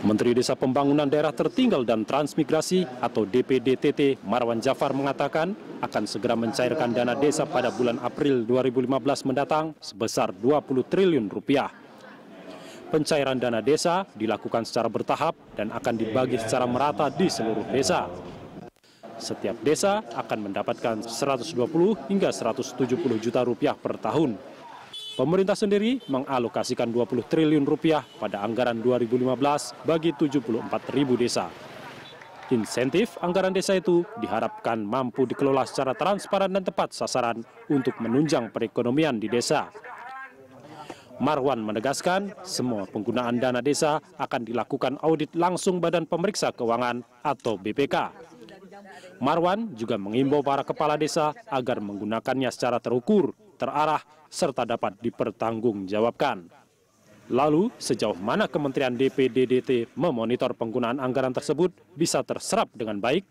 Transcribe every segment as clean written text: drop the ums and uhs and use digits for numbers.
Menteri Desa Pembangunan Daerah Tertinggal dan Transmigrasi atau DPDTT Marwan Jafar mengatakan akan segera mencairkan dana desa pada bulan April 2015 mendatang sebesar 20 triliun rupiah. Pencairan dana desa dilakukan secara bertahap dan akan dibagi secara merata di seluruh desa. Setiap desa akan mendapatkan 120 hingga 170 juta rupiah per tahun. Pemerintah sendiri mengalokasikan 20 triliun rupiah pada anggaran 2015 bagi 74.000 desa. Insentif anggaran desa itu diharapkan mampu dikelola secara transparan dan tepat sasaran untuk menunjang perekonomian di desa. Marwan menegaskan semua penggunaan dana desa akan dilakukan audit langsung Badan Pemeriksa Keuangan atau BPK. Marwan juga mengimbau para kepala desa agar menggunakannya secara terukur, terarah, serta dapat dipertanggungjawabkan. Lalu, sejauh mana Kementerian DPDDT memonitor penggunaan anggaran tersebut bisa terserap dengan baik?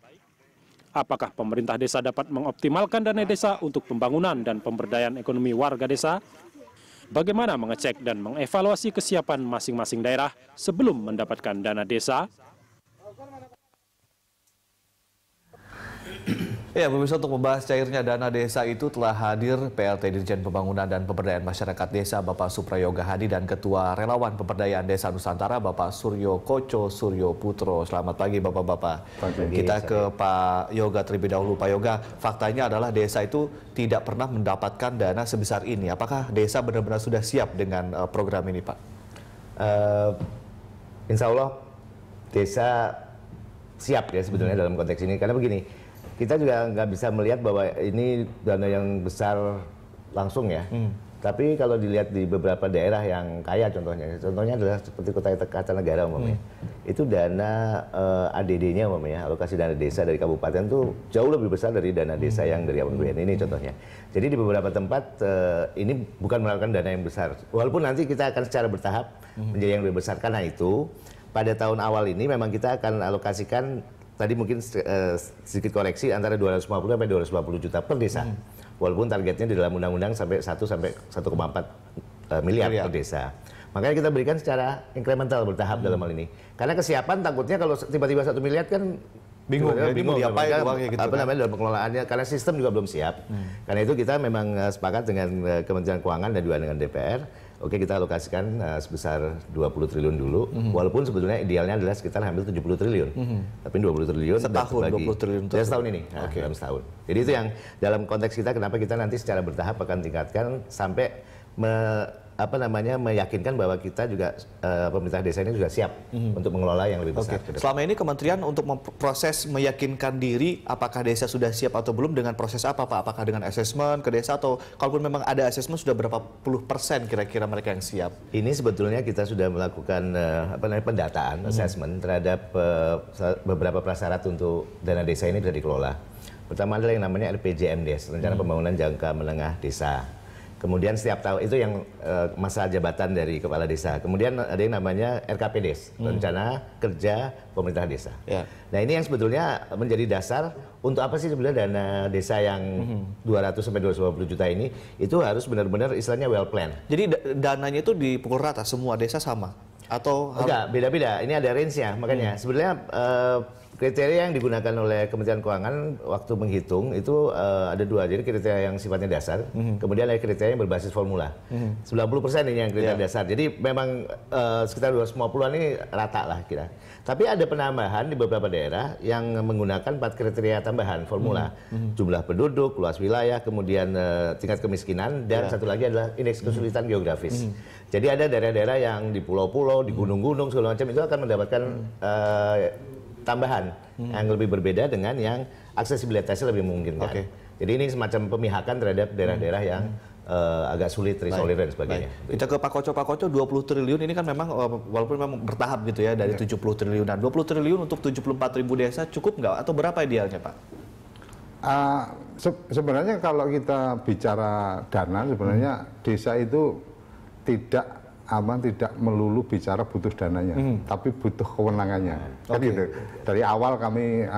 Apakah pemerintah desa dapat mengoptimalkan dana desa untuk pembangunan dan pemberdayaan ekonomi warga desa? Bagaimana mengecek dan mengevaluasi kesiapan masing-masing daerah sebelum mendapatkan dana desa? Ya, pemirsa, untuk membahas cairnya dana desa itu telah hadir PLT Dirjen Pembangunan dan Pemberdayaan Masyarakat Desa Bapak Suprayoga Hadi dan Ketua Relawan Pemberdayaan Desa Nusantara Bapak Suryo Koco Suryo Putro. Selamat pagi Bapak-Bapak. Kita ke Pak Yoga terlebih dahulu. Pak Yoga, faktanya adalah desa itu tidak pernah mendapatkan dana sebesar ini. Apakah desa benar-benar sudah siap dengan program ini, Pak? Insya Allah desa siap ya sebetulnya dalam konteks ini. Karena begini, kita juga nggak bisa melihat bahwa ini dana yang besar langsung ya. Tapi kalau dilihat di beberapa daerah yang kaya contohnya adalah seperti Kota Kartanegara umpamanya. Itu dana ADD-nya umpamanya, alokasi dana desa dari kabupaten tuh jauh lebih besar dari dana desa yang dari APBN ini contohnya. Jadi di beberapa tempat ini bukan merupakan dana yang besar. Walaupun nanti kita akan secara bertahap menjadi yang lebih besar. Karena itu pada tahun awal ini memang kita akan alokasikan tadi mungkin sedikit koreksi antara 250 sampai 250 juta per desa. Walaupun targetnya di dalam undang-undang sampai 1 sampai 1,4 miliar per desa. Makanya kita berikan secara incremental bertahap dalam hal ini. Karena kesiapan takutnya kalau tiba-tiba 1 miliar kan bingung diapain uangnya gitu. Apa namanya dalam pengelolaannya, karena sistem juga belum siap. Karena itu kita memang sepakat dengan Kementerian Keuangan dan juga dengan DPR. Oke, kita alokasikan sebesar 20 triliun dulu, walaupun sebetulnya idealnya adalah sekitar hampir 70 triliun. Tapi 20 triliun setahun, 20 triliun ya, setahun ini, dalam setahun. Jadi itu yang dalam konteks kita kenapa kita nanti secara bertahap akan tingkatkan sampai meyakinkan bahwa kita juga pemerintah desa ini sudah siap untuk mengelola yang lebih besar. Selama ini kementerian untuk proses meyakinkan diri apakah desa sudah siap atau belum dengan proses apa, Pak? Apakah dengan asesmen ke desa atau kalaupun memang ada asesmen sudah berapa puluh persen kira-kira mereka yang siap? Ini sebetulnya kita sudah melakukan pendataan, asesmen terhadap beberapa prasyarat untuk dana desa ini bisa dikelola. Pertama adalah yang namanya RPJMDes, Rencana Pembangunan Jangka Menengah Desa. Kemudian setiap tahun itu yang masa jabatan dari kepala desa. Kemudian ada yang namanya RKPDes, Rencana Kerja Pemerintah Desa. Nah ini yang sebetulnya menjadi dasar untuk apa sih sebenarnya dana desa yang 200 sampai 250 juta ini itu harus benar-benar istilahnya well planned. Jadi dananya itu dipukul rata semua desa sama atau enggak, beda-beda. Ini ada range-nya. Makanya sebenarnya kriteria yang digunakan oleh Kementerian Keuangan waktu menghitung itu ada dua. Jadi kriteria yang sifatnya dasar, kemudian ada kriteria yang berbasis formula. 90% ini yang kriteria dasar. Jadi memang sekitar 250-an ini rata lah kira. Tapi ada penambahan di beberapa daerah yang menggunakan 4 kriteria tambahan formula. Jumlah penduduk, luas wilayah, kemudian tingkat kemiskinan, dan satu lagi adalah indeks kesulitan geografis. Jadi ada daerah-daerah yang di pulau-pulau, di gunung-gunung segala macam itu akan mendapatkan tambahan yang lebih berbeda dengan yang aksesibilitasnya lebih memungkinkan. Jadi ini semacam pemihakan terhadap daerah-daerah yang agak sulit terisolir dan sebagainya. Kita ke Pak Koco, 20 triliun ini kan memang walaupun memang bertahap gitu ya dari 70 triliunan. 20 triliun untuk 74.000 desa cukup nggak atau berapa idealnya, Pak? Sebenarnya kalau kita bicara dana, sebenarnya desa itu tidak melulu bicara butuh dananya, tapi butuh kewenangannya. Kan gitu. Dari awal kami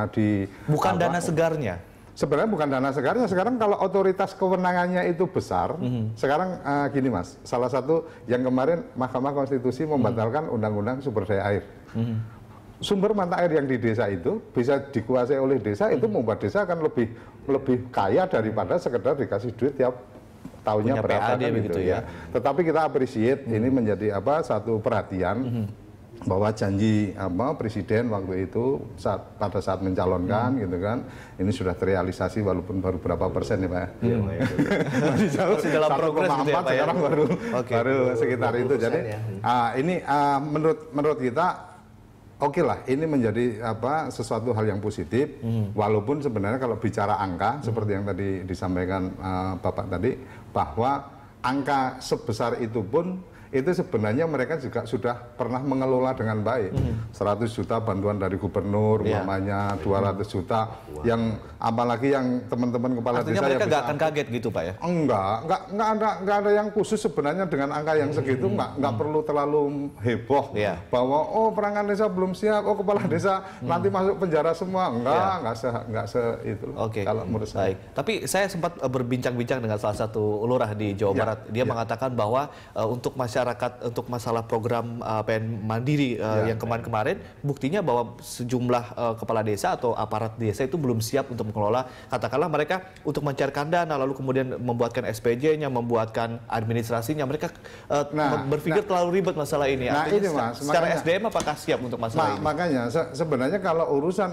bukan dana segarnya. Sebenarnya bukan dana segarnya. Sekarang kalau otoritas kewenangannya itu besar, sekarang gini Mas, salah satu yang kemarin Mahkamah Konstitusi membatalkan Undang-Undang Sumber Daya Air. Sumber mata air yang di desa itu bisa dikuasai oleh desa, itu membuat desa akan lebih kaya daripada sekedar dikasih duit tiap tahunnya berapa kan gitu ya. Tetapi kita appreciate ini menjadi satu perhatian bahwa janji presiden waktu itu pada saat mencalonkan gitu kan, ini sudah terrealisasi walaupun baru berapa persen ya Pak. Masih dalam progres gitu ya Pak ya. Sekarang baru sekitar itu. Jadi ini menurut kita oke lah, ini menjadi sesuatu hal yang positif, walaupun sebenarnya kalau bicara angka, seperti yang tadi disampaikan Bapak tadi, bahwa angka sebesar itu pun, itu sebenarnya mereka juga sudah pernah mengelola dengan baik. 100 juta bantuan dari gubernur, umpamanya 200 juta, yang apalagi yang teman-teman kepala artinya desa mereka nggak akan kaget gitu Pak ya? Enggak ada yang khusus sebenarnya dengan angka yang segitu, nggak perlu terlalu heboh bahwa perangkat desa belum siap, kepala desa nanti masuk penjara semua, nggak se itu. Kalau menurut saya. Tapi saya sempat berbincang-bincang dengan salah satu lurah di Jawa Barat, dia mengatakan bahwa untuk masyarakat, untuk masalah program PN Mandiri yang kemarin-kemarin, buktinya bahwa sejumlah kepala desa atau aparat desa itu belum siap untuk mengelola, katakanlah mereka untuk mencairkan dana, lalu kemudian membuatkan SPJ-nya, membuatkan administrasinya, mereka berpikir terlalu ribet masalah ini. Ini Mas, secara SDM apakah siap untuk masalah ini? Makanya sebenarnya kalau urusan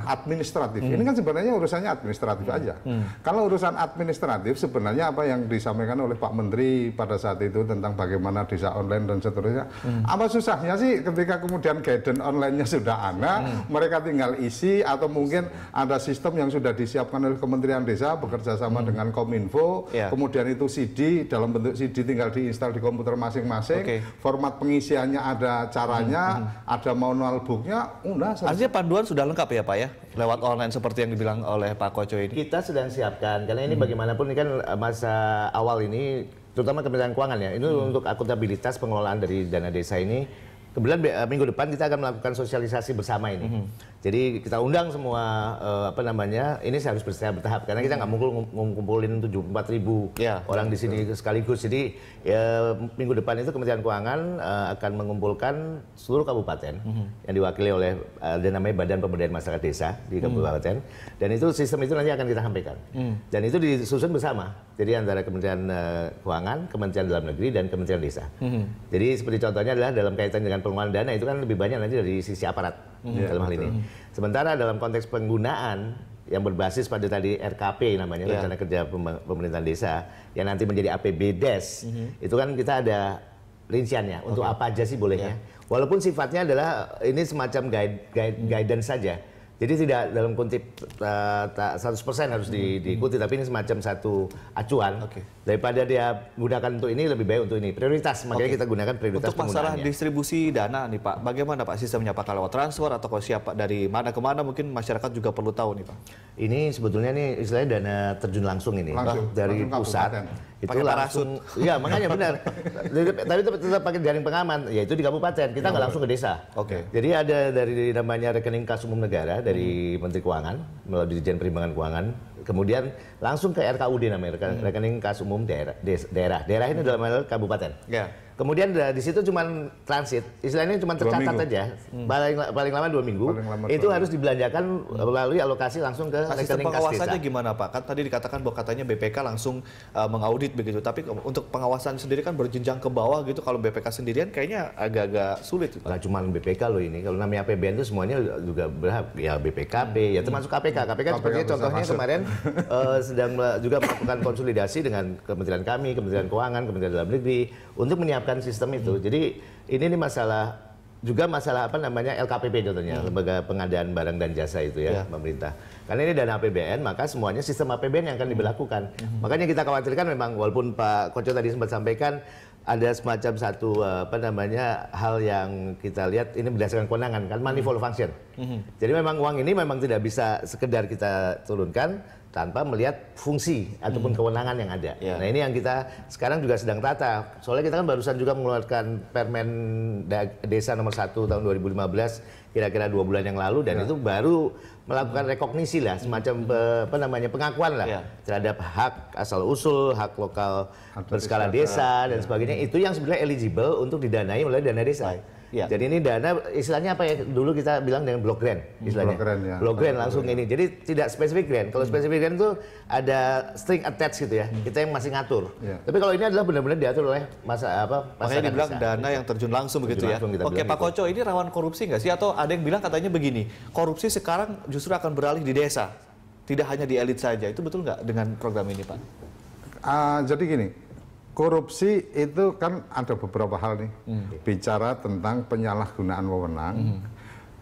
administratif, ini kan sebenarnya urusannya administratif aja. Kalau urusan administratif sebenarnya apa yang disampaikan oleh Pak Menteri pada saat itu tentang bagaimana desa online dan seterusnya, apa susahnya sih ketika kemudian guidance online-nya sudah ada, mereka tinggal isi, atau mungkin ada sistem yang sudah disiapkan oleh Kementerian Desa bekerja sama dengan Kominfo, kemudian itu CD, dalam bentuk CD tinggal diinstal di komputer masing-masing, format pengisiannya ada caranya, ada manual booknya, udah selesai. Artinya panduan sudah lengkap ya Pak ya, lewat online seperti yang dibilang oleh Pak Koco ini? Kita sedang siapkan, karena ini bagaimanapun ini kan masa awal ini, terutama Kementerian Keuangan ya, ini untuk akuntabilitas pengelolaan dari dana desa ini. Kebetulan minggu depan kita akan melakukan sosialisasi bersama ini. Jadi kita undang semua ini harus bertahap karena kita nggak ngumpulin 74.000 orang di sini sekaligus. Jadi minggu depan itu Kementerian Keuangan akan mengumpulkan seluruh kabupaten yang diwakili oleh namanya Badan Pemberdayaan Masyarakat Desa di kabupaten, dan itu sistem itu nanti akan kita sampaikan. Dan itu disusun bersama. Jadi antara Kementerian Keuangan, Kementerian Dalam Negeri, dan Kementerian Desa. Jadi seperti contohnya adalah dalam kaitan dengan pengelolaan dana itu kan lebih banyak nanti dari sisi aparat dalam hal ini. Sementara dalam konteks penggunaan yang berbasis pada tadi RKP namanya, Rencana Kerja Pemerintahan Desa, yang nanti menjadi APBDes, itu kan kita ada rinciannya untuk apa aja sih bolehnya. Walaupun sifatnya adalah ini semacam guidance saja. Jadi tidak dalam kutip 100% harus diikuti, tapi ini semacam satu acuan. Daripada dia gunakan untuk ini, lebih baik untuk ini. Prioritas, makanya kita gunakan prioritas untuk masalah distribusi dana nih Pak, bagaimana Pak sistemnya? Apakah lewat transfer atau siapa dari mana ke mana, mungkin masyarakat juga perlu tahu nih Pak. Ini sebetulnya nih istilahnya dana terjun langsung ini, dari pusat. Itu pakai langsung, iya makanya benar. Tapi tetap pakai jaring pengaman, yaitu di kabupaten. Kita nggak langsung ke desa. Jadi ada dari namanya rekening kas umum negara dari Menteri Keuangan melalui Dirjen Perimbangan Keuangan, kemudian langsung ke RKUD namanya, rekening kas umum daerah. Daerah ini dalam hal kabupaten. Kemudian di situ cuma transit, istilahnya cuma tercatat aja, paling lama 2 minggu. Itu harus dibelanjakan melalui alokasi langsung ke rekening kas desa. Pengawasannya gimana Pak? Kan tadi dikatakan bahwa katanya BPK langsung mengaudit begitu, tapi untuk pengawasan sendiri kan berjenjang ke bawah gitu. Kalau BPK sendirian kayaknya agak-agak sulit. Nggak cuma BPK loh ini, kalau namanya APBN itu semuanya juga berhak, ya BPKP, ya termasuk KPK. KPK seperti contohnya kemarin sedang juga melakukan konsolidasi dengan kementerian kami, Kementerian Keuangan, Kementerian Dalam Negeri untuk menyiapkan sistem itu. Jadi ini masalah LKPP contohnya, Lembaga Pengadaan Barang dan Jasa itu ya, pemerintah. Karena ini dana APBN, maka semuanya sistem APBN yang akan diberlakukan. Makanya kita khawatirkan memang, walaupun Pak Koco tadi sempat sampaikan ada semacam satu hal yang kita lihat ini berdasarkan kewenangan kan, manifold function. Jadi memang uang ini memang tidak bisa sekedar kita turunkan tanpa melihat fungsi ataupun kewenangan yang ada. Nah ini yang kita sekarang juga sedang tata. Soalnya kita kan barusan juga mengeluarkan Permen Desa nomor 1 tahun 2015 kira-kira 2 bulan yang lalu, dan itu baru melakukan rekognisi lah, semacam pengakuan lah terhadap hak asal usul, hak lokal berskala desa dan sebagainya. Itu yang sebenarnya eligible untuk didanai oleh dana desa. Ya. Jadi ini dana istilahnya apa ya? Dulu kita bilang dengan block grant istilahnya. Block grant, ya. Langsung ini. Jadi tidak spesifik grant. Kalau spesifik grant itu ada string attached gitu ya. Kita yang masih ngatur. Ya. Tapi kalau ini adalah benar-benar diatur oleh Makanya dibilang dana yang terjun langsung begitu ya. Oke Pak Koco, ini rawan korupsi nggak sih? Atau ada yang bilang katanya begini, korupsi sekarang justru akan beralih di desa, tidak hanya di elit saja. Itu betul nggak dengan program ini Pak? Jadi gini, korupsi itu kan ada beberapa hal nih. Bicara tentang penyalahgunaan wewenang,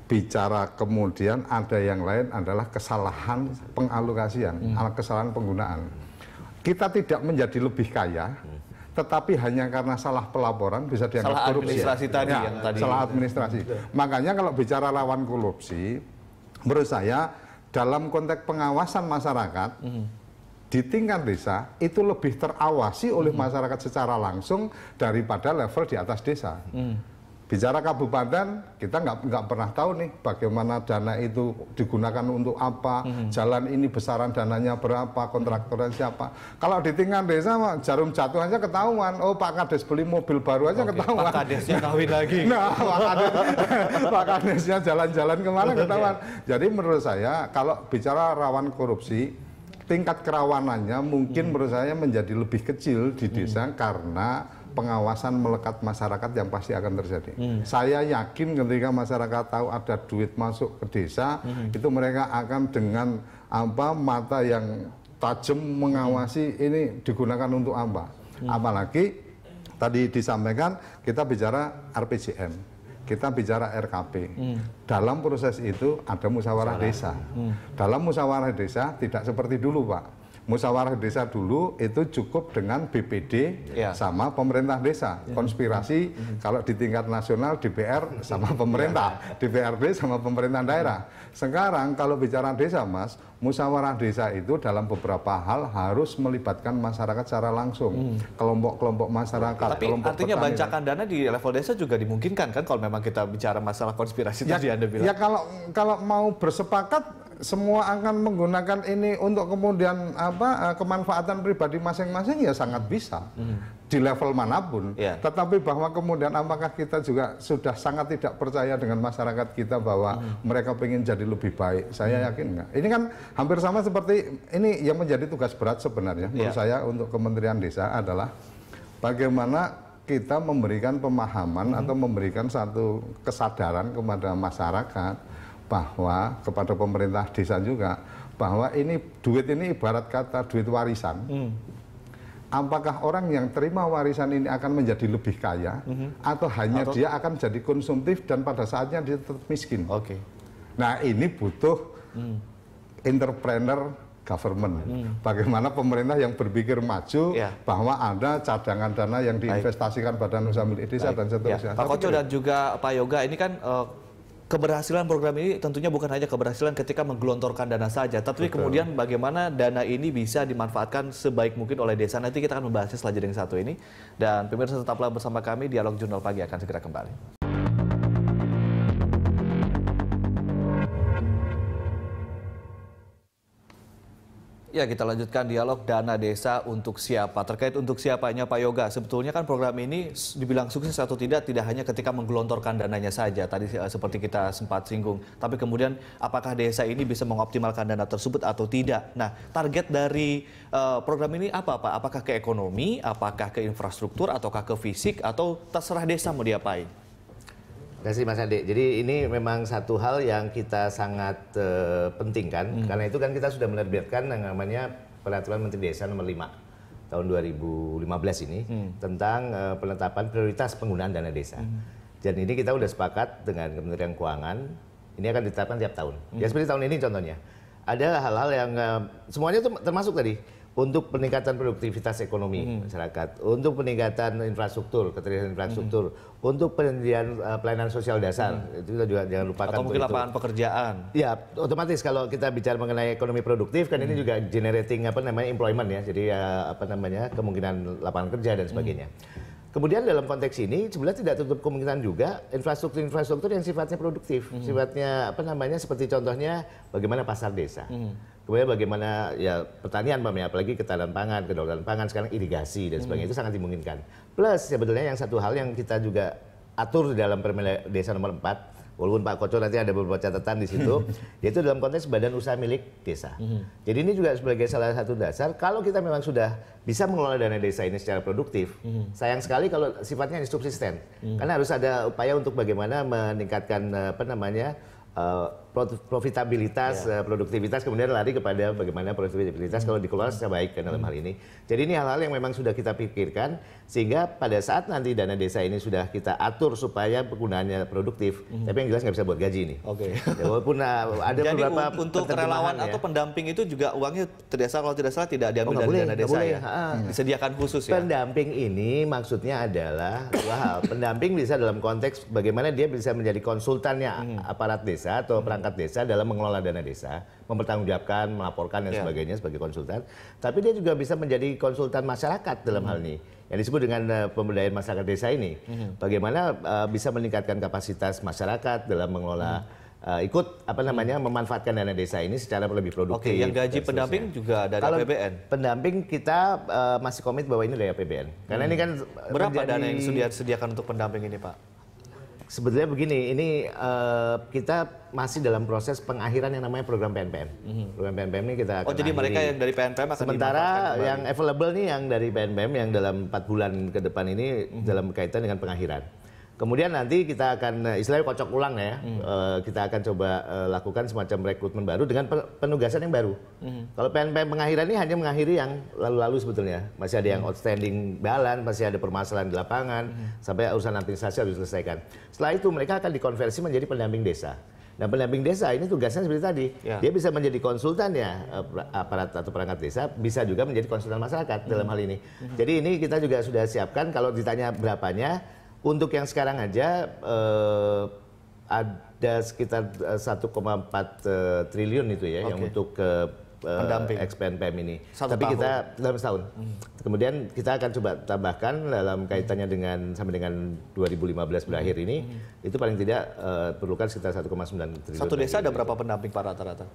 bicara kemudian ada yang lain adalah kesalahan pengalokasian, kesalahan penggunaan. Kita tidak menjadi lebih kaya, tetapi hanya karena salah pelaporan bisa dianggap Salah korupsi. administrasi tadi Ya, yang tadi. salah administrasi. Makanya kalau bicara lawan korupsi, menurut saya dalam konteks pengawasan masyarakat, di tingkat desa itu lebih terawasi oleh masyarakat secara langsung daripada level di atas desa. Bicara kabupaten, kita nggak pernah tahu nih bagaimana dana itu digunakan untuk apa, jalan ini besaran dananya berapa, kontraktornya siapa. Kalau di tingkat desa jarum jatuh aja ketahuan, oh Pak Kades beli mobil baru aja ketahuan. Pak Kadesnya kawin lagi. Nah, Pak Kadesnya jalan-jalan kemana ketahuan. Jadi menurut saya kalau bicara rawan korupsi, tingkat kerawanannya mungkin menurut saya menjadi lebih kecil di desa karena pengawasan melekat masyarakat yang pasti akan terjadi. Saya yakin ketika masyarakat tahu ada duit masuk ke desa, itu mereka akan dengan mata yang tajam mengawasi ini digunakan untuk apa. Apalagi tadi disampaikan kita bicara RPJM. Kita bicara RKP. Dalam proses itu ada musyawarah desa. Dalam musyawarah desa tidak seperti dulu, Pak. Musyawarah desa dulu itu cukup dengan BPD sama pemerintah desa. Konspirasi kalau di tingkat nasional DPR sama pemerintah, DPRD sama pemerintah daerah. Sekarang kalau bicara desa, Mas, musyawarah desa itu dalam beberapa hal harus melibatkan masyarakat secara langsung. Kelompok-kelompok masyarakat. Tapi artinya bancakan dana di level desa juga dimungkinkan kan kalau memang kita bicara masalah konspirasi tadi Anda bilang. Ya kalau mau bersepakat semua akan menggunakan ini untuk kemudian kemanfaatan pribadi masing-masing ya sangat bisa di level manapun. Tetapi bahwa kemudian apakah kita juga sudah sangat tidak percaya dengan masyarakat kita bahwa mereka ingin jadi lebih baik? Saya yakin enggak. Ini kan hampir sama seperti ini yang menjadi tugas berat sebenarnya menurut saya untuk Kementerian Desa adalah bagaimana kita memberikan pemahaman atau memberikan satu kesadaran kepada masyarakat bahwa kepada pemerintah desa juga bahwa ini duit ini ibarat kata duit warisan. Apakah orang yang terima warisan ini akan menjadi lebih kaya atau hanya dia akan jadi konsumtif dan pada saatnya dia tetap miskin? Nah ini butuh entrepreneur government. Bagaimana pemerintah yang berpikir maju bahwa ada cadangan dana yang diinvestasikan Badan Usaha Milik Desa dan seterusnya. Pak Koco dan juga Pak Yoga, ini kan keberhasilan program ini tentunya bukan hanya keberhasilan ketika menggelontorkan dana saja, tapi kemudian bagaimana dana ini bisa dimanfaatkan sebaik mungkin oleh desa. Nanti kita akan membahasnya setelah jeda yang satu ini. Dan pemirsa tetaplah bersama kami, Dialog Jurnal Pagi akan segera kembali. Ya, kita lanjutkan dialog dana desa untuk siapa. Terkait untuk siapanya Pak Yoga, sebetulnya kan program ini dibilang sukses atau tidak hanya ketika menggelontorkan dananya saja. Tadi seperti kita sempat singgung. Tapi kemudian apakah desa ini bisa mengoptimalkan dana tersebut atau tidak? Nah, target dari program ini apa Pak? Apakah ke ekonomi, apakah ke infrastruktur, ataukah ke fisik, atau terserah desa mau diapain? Terima kasih Mas Ade. Jadi ini memang satu hal yang kita sangat pentingkan. Karena itu kan kita sudah menerbitkan yang namanya Peraturan Menteri Desa nomor 5 tahun 2015 ini tentang penetapan prioritas penggunaan dana desa. Dan ini kita sudah sepakat dengan Kementerian Keuangan, ini akan ditetapkan tiap tahun. Ya seperti tahun ini contohnya. Ada hal-hal yang semuanya itu termasuk tadi. Untuk peningkatan produktivitas ekonomi masyarakat, untuk peningkatan infrastruktur, ketersediaan infrastruktur, untuk penyediaan pelayanan sosial dasar, itu kita juga jangan lupakan. Atau mungkin lapangan pekerjaan. Ya, otomatis kalau kita bicara mengenai ekonomi produktif kan ini juga generating employment ya, jadi kemungkinan lapangan kerja dan sebagainya. Kemudian dalam konteks ini sebenarnya tidak tutup kemungkinan juga infrastruktur yang sifatnya produktif, sifatnya seperti contohnya bagaimana pasar desa. Kemudian bagaimana ya pertanian, apalagi ketahanan pangan, kedaulatan pangan, sekarang irigasi dan sebagainya itu sangat dimungkinkan. Plus sebetulnya yang satu hal yang kita juga atur di dalam Permen Desa nomor 4. Walaupun Pak Koco nanti ada beberapa catatan di situ, yaitu dalam konteks badan usaha milik desa. Jadi ini juga sebagai salah satu dasar, kalau kita memang sudah bisa mengelola dana desa ini secara produktif, sayang sekali kalau sifatnya insubsisten. Karena harus ada upaya untuk bagaimana meningkatkan profitabilitas, produktivitas, kemudian lari kepada bagaimana produktivitas kalau dikelola secara baik kan dalam hal ini. Jadi ini hal-hal yang memang sudah kita pikirkan, sehingga pada saat nanti dana desa ini sudah kita atur supaya penggunaannya produktif, tapi yang jelas nggak bisa buat gaji ini. Oke. Ya, walaupun ada jadi beberapa untuk relawan atau pendamping itu juga uangnya kalau tidak salah tidak diambil dari dana desa ya? Disediakan khusus ya? Pendamping ini maksudnya adalah dua hal. Pendamping bisa dalam konteks bagaimana dia bisa menjadi konsultannya aparat desa atau perangkat desa dalam mengelola dana desa, mempertanggungjawabkan, melaporkan dan sebagainya sebagai konsultan. Tapi dia juga bisa menjadi konsultan masyarakat dalam hal ini, yang disebut dengan pemberdayaan masyarakat desa ini. Bagaimana bisa meningkatkan kapasitas masyarakat dalam mengelola memanfaatkan dana desa ini secara lebih produktif. Oke, yang gaji pendamping juga dari APBN? Pendamping kita masih komit bahwa ini dari APBN. Karena ini kan berapa dana yang sudah disediakan untuk pendamping ini, Pak? Sebetulnya begini, ini kita masih dalam proses pengakhiran yang namanya program PNPM. Program PNPM ini kita akan jadi mereka yang dari PNPM akan sementara yang available nih yang dari PNPM yang dalam 4 bulan ke depan ini dalam kaitan dengan pengakhiran. Kemudian nanti kita akan istilahnya kocok ulang ya, kita akan coba lakukan semacam rekrutmen baru dengan penugasan yang baru. Kalau PNPM pengakhiran ini hanya mengakhiri yang lalu-lalu sebetulnya, masih ada yang outstanding balance, masih ada permasalahan di lapangan, sampai urusan administrasi harus diselesaikan. Setelah itu mereka akan dikonversi menjadi pendamping desa. Nah, pendamping desa ini tugasnya seperti tadi, dia bisa menjadi konsultan ya aparat atau perangkat desa, bisa juga menjadi konsultan masyarakat dalam hal ini. Jadi ini kita juga sudah siapkan, kalau ditanya berapanya, untuk yang sekarang aja ada sekitar 1,4 triliun itu ya yang untuk ex-PNPM ini. Tapi kita dalam setahun. Kemudian kita akan coba tambahkan dalam kaitannya dengan sampai dengan 2015 berakhir ini, itu paling tidak perlukan sekitar 1,9 triliun. Satu desa ada berapa pendamping Pak rata-rata?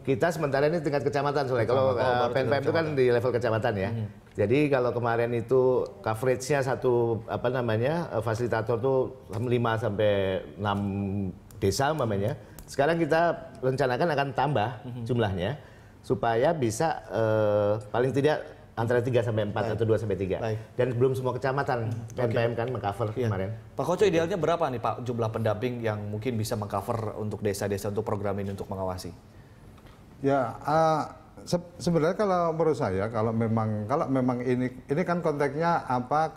Kita sementara ini tingkat kecamatan soalnya. Kalau PNPM itu kan di level kecamatan ya. Jadi kalau kemarin itu coverage-nya fasilitator tuh 5 sampai 6 desa umpamanya. Sekarang kita rencanakan akan tambah jumlahnya supaya bisa paling tidak antara 3 sampai 4 atau 2 sampai 3. Dan belum semua kecamatan PNPM kan mengcover kemarin. Pak Koco, idealnya berapa nih Pak jumlah pendamping yang mungkin bisa mengcover untuk desa-desa untuk program ini untuk mengawasi? Ya, sebenarnya kalau menurut saya kalau memang ini kan konteksnya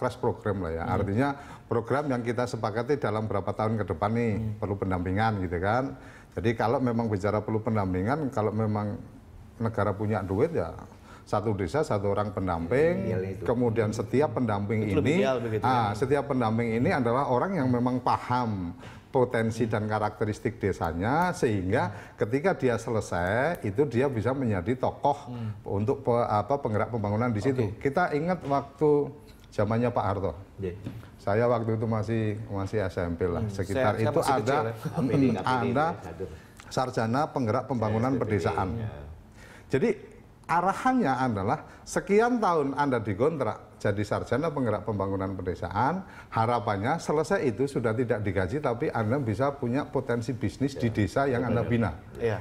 crash program lah ya. Artinya program yang kita sepakati dalam berapa tahun ke depan nih perlu pendampingan gitu kan. Jadi kalau memang bicara perlu pendampingan, kalau memang negara punya duit ya satu desa satu orang pendamping, kemudian setiap pendamping setiap pendamping ini adalah orang yang memang paham potensi dan karakteristik desanya, sehingga ketika dia selesai itu dia bisa menjadi tokoh untuk penggerak pembangunan di situ. Kita ingat waktu zamannya Pak Harto. Saya waktu itu masih SMP lah. Sekitar itu ada sarjana penggerak pembangunan pedesaan. Jadi arahannya adalah sekian tahun Anda dikontrak jadi sarjana penggerak pembangunan pedesaan, harapannya selesai itu sudah tidak digaji tapi Anda bisa punya potensi bisnis di desa yang Anda bina.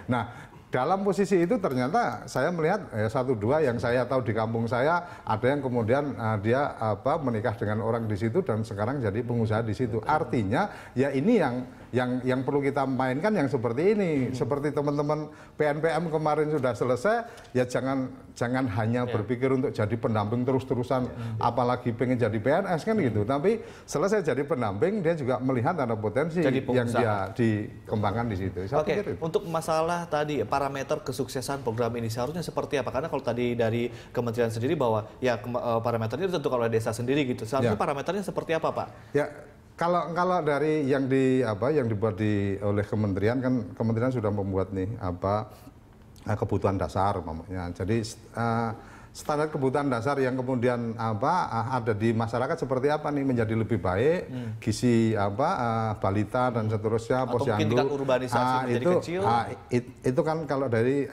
Nah, dalam posisi itu ternyata saya melihat 1-2 yang saya tahu di kampung saya ada yang kemudian dia menikah dengan orang di situ dan sekarang jadi pengusaha di situ. Artinya ya ini yang perlu kita mainkan yang seperti ini. Seperti teman-teman PNPM kemarin sudah selesai, ya jangan hanya berpikir untuk jadi pendamping terus-terusan, apalagi pengen jadi PNS kan gitu. Tapi selesai jadi pendamping, dia juga melihat ada potensi yang dia dikembangkan di situ. Oke, untuk masalah tadi parameter kesuksesan program ini seharusnya seperti apa? Karena kalau tadi dari kementerian sendiri bahwa ya parameternya ditentukan oleh desa sendiri gitu. Seharusnya parameternya seperti apa, Pak? Ya, kalau dari yang dibuat oleh kementerian, kan kementerian sudah membuat nih kebutuhan dasar umpamanya. Jadi standar kebutuhan dasar yang kemudian ada di masyarakat seperti apa nih, menjadi lebih baik, gizi balita dan seterusnya, posyandu, tingkat urbanisasi menjadi kecil. Itu kan kalau dari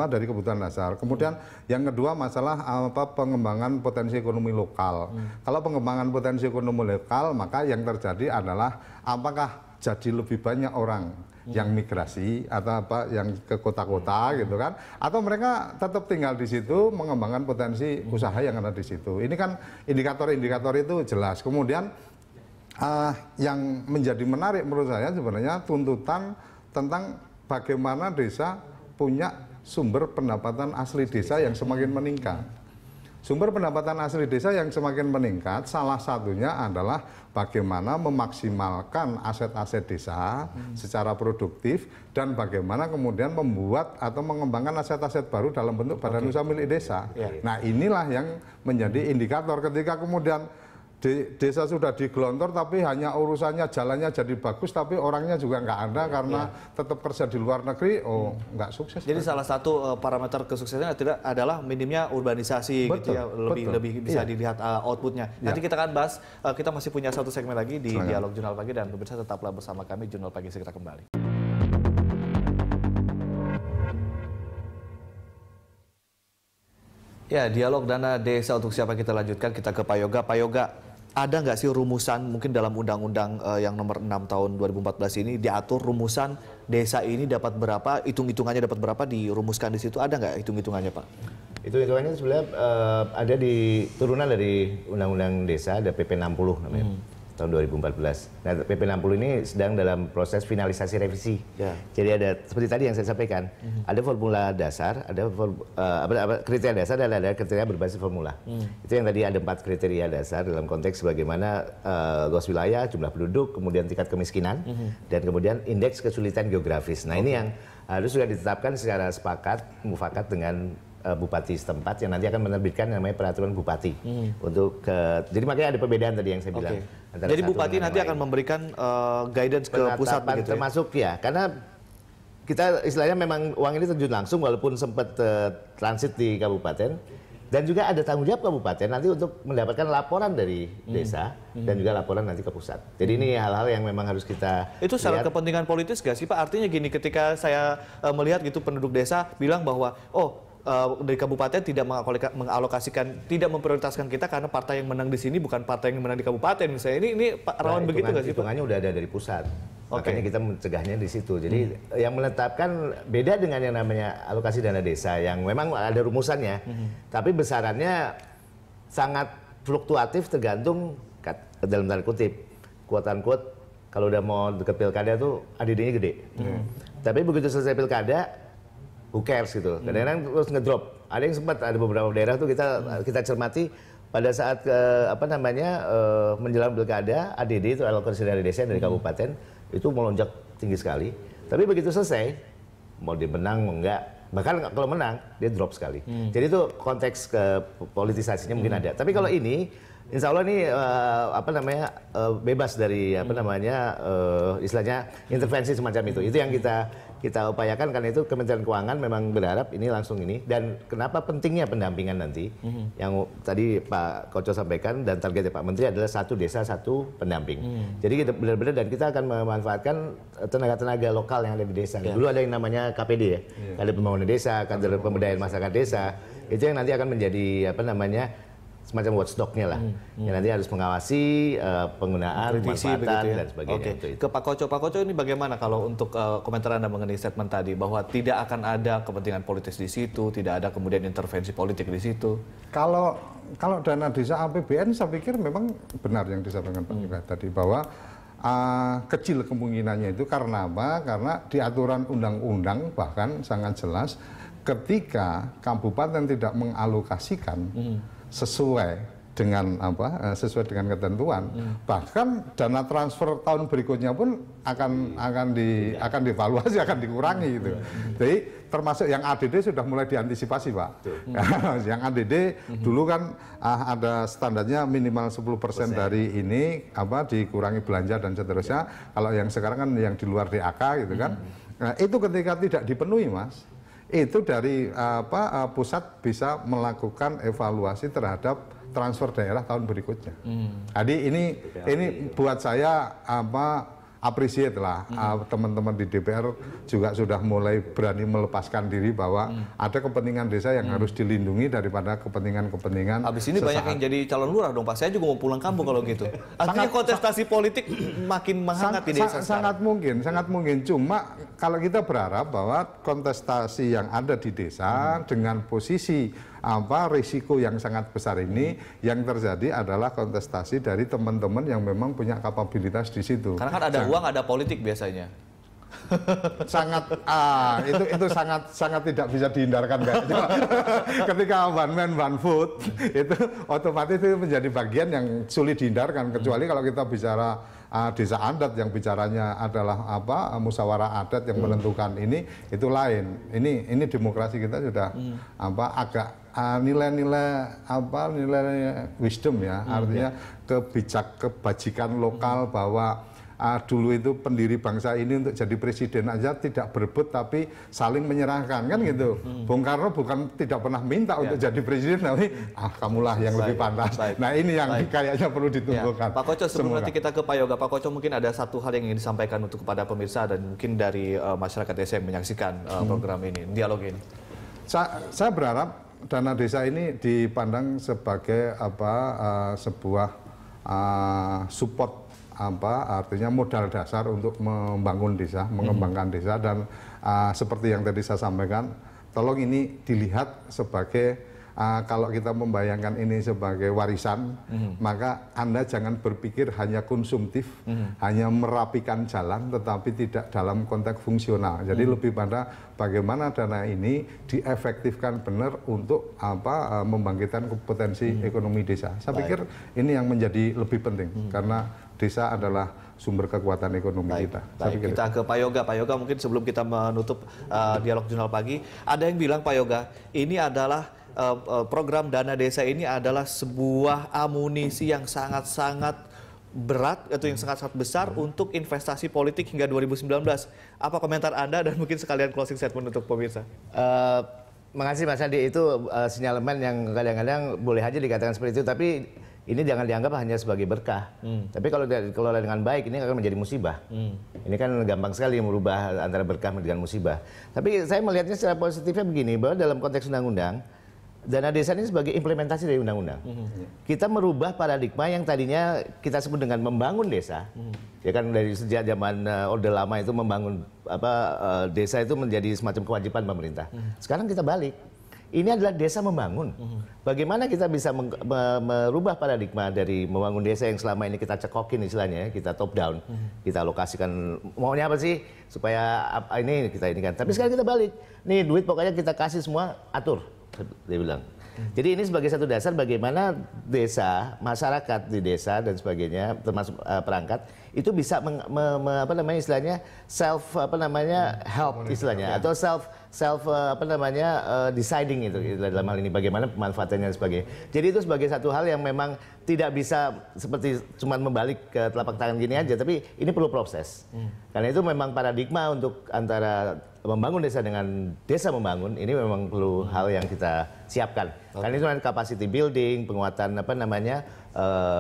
dari kebutuhan dasar. Kemudian yang kedua masalah pengembangan potensi ekonomi lokal. Kalau pengembangan potensi ekonomi lokal, maka yang terjadi adalah apakah jadi lebih banyak orang yang migrasi atau yang ke kota-kota gitu kan, atau mereka tetap tinggal di situ mengembangkan potensi usaha yang ada di situ. Ini kan indikator-indikator itu jelas. Kemudian yang menjadi menarik menurut saya sebenarnya tuntutan tentang bagaimana desa punya sumber pendapatan asli desa yang semakin meningkat. Sumber pendapatan asli desa yang semakin meningkat, salah satunya adalah bagaimana memaksimalkan aset-aset desa secara produktif dan bagaimana kemudian membuat atau mengembangkan aset-aset baru dalam bentuk badan usaha milik desa. Nah, inilah yang menjadi indikator ketika kemudian desa sudah digelontor tapi hanya urusannya jalannya jadi bagus tapi orangnya juga nggak ada karena tetap kerja di luar negeri, nggak sukses. Jadi salah satu parameter kesuksesannya adalah minimnya urbanisasi. Betul, gitu ya, lebih bisa dilihat outputnya. Nanti kita akan bahas, kita masih punya satu segmen lagi di Dialog Jurnal Pagi, dan pemirsa tetaplah bersama kami. Jurnal Pagi segera kembali. Ya, dialog dana desa untuk siapa kita lanjutkan, kita ke Pak Yoga. Pak Yoga, ada nggak sih rumusan mungkin dalam undang-undang yang nomor 6 tahun 2014 ini diatur rumusan desa ini dapat berapa, hitung-hitungannya dapat berapa, dirumuskan di situ, ada nggak hitung-hitungannya Pak? Hitung-hitungannya sebenarnya ada di turunan dari Undang-Undang Desa, ada PP 60 namanya. Tahun 2014. Nah, PP 60 ini sedang dalam proses finalisasi revisi. Jadi ada seperti tadi yang saya sampaikan, ada formula dasar, ada kriteria dasar dan ada kriteria berbasis formula. Itu yang tadi ada 4 kriteria dasar dalam konteks bagaimana luas wilayah, jumlah penduduk, kemudian tingkat kemiskinan, dan kemudian indeks kesulitan geografis. Nah, ini yang harus sudah ditetapkan secara mufakat dengan bupati setempat yang nanti akan menerbitkan namanya peraturan bupati untuk jadi makanya ada perbedaan tadi yang saya bilang. Jadi bupati nanti akan memberikan guidance ke pusat begitu, termasuk ya, karena kita istilahnya memang uang ini terjun langsung walaupun sempat transit di kabupaten, dan juga ada tanggung jawab kabupaten nanti untuk mendapatkan laporan dari desa dan juga laporan nanti ke pusat. Jadi ini hal-hal yang memang harus kita itu secara kepentingan politis gak sih Pak? Artinya gini, ketika saya melihat gitu penduduk desa bilang bahwa dari kabupaten tidak mengalokasikan, tidak memprioritaskan kita karena partai yang menang di sini bukan partai yang menang di kabupaten misalnya. Ini rawan begitu nggak sih Pak? Hitungannya udah ada dari pusat. Makanya kita mencegahnya di situ. Jadi yang menetapkan beda dengan yang namanya alokasi dana desa yang memang ada rumusannya, tapi besarannya sangat fluktuatif tergantung dalam tanda kutip, quote-unquote, kalau udah mau deket pilkada tuh ADD-nya gede. Tapi begitu selesai pilkada, who cares gitu. Kadang-kadang terus ngedrop. Ada yang sempat, ada beberapa daerah tuh kita cermati pada saat menjelang pilkada, ADD itu alokasi dana desa dari kabupaten itu melonjak tinggi sekali. Tapi begitu selesai, mau dia menang mau enggak, bahkan kalau menang dia drop sekali. Jadi itu konteks politisasinya mungkin ada. Tapi kalau ini insya Allah ini bebas dari istilahnya intervensi semacam itu. Itu yang kita upayakan, karena itu Kementerian Keuangan memang berharap ini langsung ini. Dan kenapa pentingnya pendampingan nanti yang tadi Pak Koco sampaikan dan targetnya Pak Menteri adalah satu desa satu pendamping. Jadi kita benar-benar, dan kita akan memanfaatkan tenaga-tenaga lokal yang ada di desa. Dulu ada yang namanya KPD ya, Kader Pembangunan Desa, Kader Pemberdayaan Masyarakat Desa. Itu yang nanti akan menjadi semacam watchdog-nya lah, yang nanti harus mengawasi penggunaan, pemanfaatan dan sebagainya. Ke Pak Koco ini bagaimana kalau untuk komentar Anda mengenai statement tadi bahwa tidak akan ada kepentingan politis di situ, tidak ada kemudian intervensi politik di situ? Kalau dana desa APBN saya pikir memang benar yang disampaikan Pak Yoga tadi, bahwa kecil kemungkinannya itu karena apa? Karena di aturan undang-undang bahkan sangat jelas ketika kabupaten tidak mengalokasikan sesuai dengan ketentuan, bahkan dana transfer tahun berikutnya pun akan dievaluasi, akan dikurangi gitu. Jadi termasuk yang ADD sudah mulai diantisipasi Pak. Yang ADD dulu kan ada standarnya minimal 10% dari ini dikurangi belanja dan seterusnya. Kalau yang sekarang kan yang di luar DAK gitu kan. Nah, itu ketika tidak dipenuhi Mas, itu dari pusat bisa melakukan evaluasi terhadap transfer daerah tahun berikutnya. Jadi ini buat saya appreciate lah, teman-teman di DPR juga sudah mulai berani melepaskan diri bahwa ada kepentingan desa yang harus dilindungi daripada kepentingan-kepentingan. Habis ini banyak yang jadi calon lurah dong Pak. Saya juga mau pulang kampung kalau gitu. Artinya kontestasi politik makin menghangat di desa sangat mungkin. Cuma kalau kita berharap bahwa kontestasi yang ada di desa dengan posisi risiko yang sangat besar ini yang terjadi adalah kontestasi dari teman-teman yang memang punya kapabilitas di situ. Karena kan ada uang, ada politik biasanya. Itu sangat tidak bisa dihindarkan ketika one man one vote itu otomatis itu menjadi bagian yang sulit dihindarkan, kecuali kalau kita bicara desa adat yang bicaranya adalah musyawarah adat yang menentukan ini, itu lain. Ini demokrasi kita sudah agak nilai-nilai wisdom ya, artinya kebajikan lokal bahwa dulu itu pendiri bangsa ini untuk jadi presiden aja tidak berebut tapi saling menyerahkan kan gitu. Bung Karno bukan tidak pernah minta untuk jadi presiden, tapi kamulah yang lebih pantas. Nah ini yang kayaknya perlu ditumbuhkan. Pak Koco, sebelum nanti kita ke Pak Yoga, Pak Koco mungkin ada satu hal yang ingin disampaikan untuk kepada pemirsa dan mungkin dari masyarakat desa yang menyaksikan program ini, dialog ini. Saya berharap dana desa ini dipandang sebagai sebuah support, artinya modal dasar untuk membangun desa, mengembangkan desa, dan seperti yang tadi saya sampaikan, tolong ini dilihat sebagai kalau kita membayangkan ini sebagai warisan, maka Anda jangan berpikir hanya konsumtif, hanya merapikan jalan, tetapi tidak dalam konteks fungsional. Jadi lebih pada bagaimana dana ini diefektifkan benar untuk membangkitkan potensi ekonomi desa. Saya pikir ini yang menjadi lebih penting, karena desa adalah sumber kekuatan ekonomi kita. Kita ke Pak Yoga. Pak Yoga, mungkin sebelum kita menutup dialog jurnal pagi, ada yang bilang Pak Yoga, ini adalah program dana desa ini adalah sebuah amunisi yang sangat-sangat berat atau yang sangat-sangat besar untuk investasi politik hingga 2019. Apa komentar Anda dan mungkin sekalian closing statement untuk pemirsa? Makasih Mas Adi, itu sinyalemen yang kadang-kadang boleh aja dikatakan seperti itu, tapi ini jangan dianggap hanya sebagai berkah. Tapi kalau dikelola dengan baik, ini akan menjadi musibah. Ini kan gampang sekali merubah antara berkah dengan musibah. Tapi saya melihatnya secara positifnya begini, bahwa dalam konteks undang-undang, dana desa ini sebagai implementasi dari undang-undang. Kita merubah paradigma yang tadinya kita sebut dengan membangun desa. Ya kan dari sejak zaman Orde Lama itu membangun desa itu menjadi semacam kewajiban pemerintah. Sekarang kita balik. Ini adalah desa membangun. Bagaimana kita bisa merubah paradigma dari membangun desa yang selama ini kita cekokin istilahnya, kita top down, kita alokasikan maunya apa sih supaya ini kita ini kan. Tapi sekarang kita balik. Nih duit pokoknya kita kasih semua, atur, dia bilang. Jadi ini sebagai satu dasar bagaimana desa, masyarakat di desa dan sebagainya, termasuk perangkat itu bisa istilahnya self help istilahnya, atau self deciding itu dalam hal ini bagaimana pemanfaatannya dan sebagainya. Jadi itu sebagai satu hal yang memang tidak bisa seperti cuma membalik ke telapak tangan gini aja, tapi ini perlu proses. Karena itu memang paradigma untuk antara membangun desa dengan desa membangun ini memang perlu hal yang kita siapkan. Karena itu capacity building, penguatan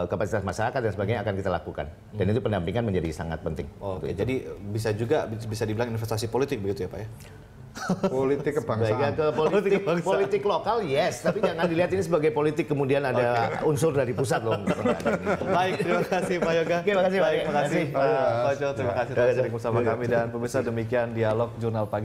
kapasitas masyarakat dan sebagainya akan kita lakukan. Dan itu pendampingan menjadi sangat penting. Jadi bisa dibilang investasi politik begitu ya Pak ya? Politik kebangsaan. Politik lokal yes, tapi jangan dilihat ini sebagai politik kemudian ada unsur dari pusat loh. Baik, terima kasih Pak Yoga. Terima kasih Pak. Terima kasih Pak Koco, terima kasih telah sering bersama kami dan pemirsa, demikian dialog Jurnal Pagi.